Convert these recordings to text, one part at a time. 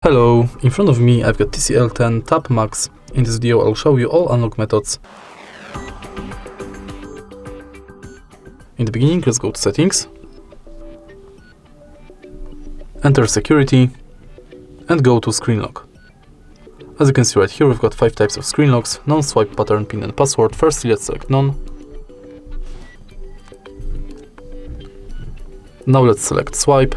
Hello, in front of me I've got TCL Tab Max. In this video I'll show you all unlock methods. In the beginning, let's go to settings, enter security and go to screen lock. As you can see right here, we've got 5 types of screen locks: non-swipe, pattern, pin and password. Firstly, let's select none. Now let's select swipe.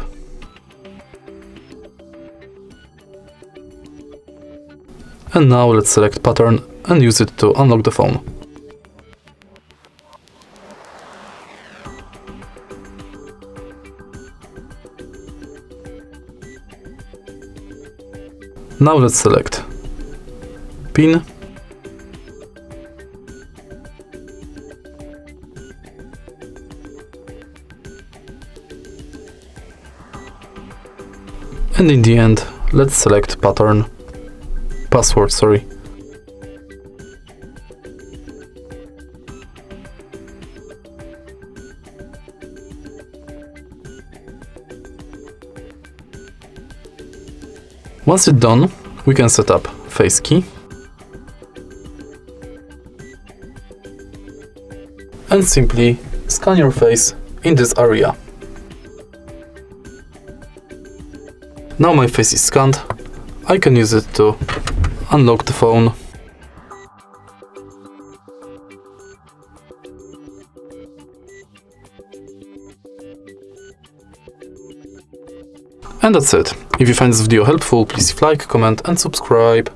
And now let's select pattern and use it to unlock the phone. Now let's select pin. And in the end, let's select password, sorry. Once it's done, we can set up face key and simply scan your face in this area. Now my face is scanned, I can use it to unlock the phone. And that's it. If you find this video helpful, please like, comment and subscribe.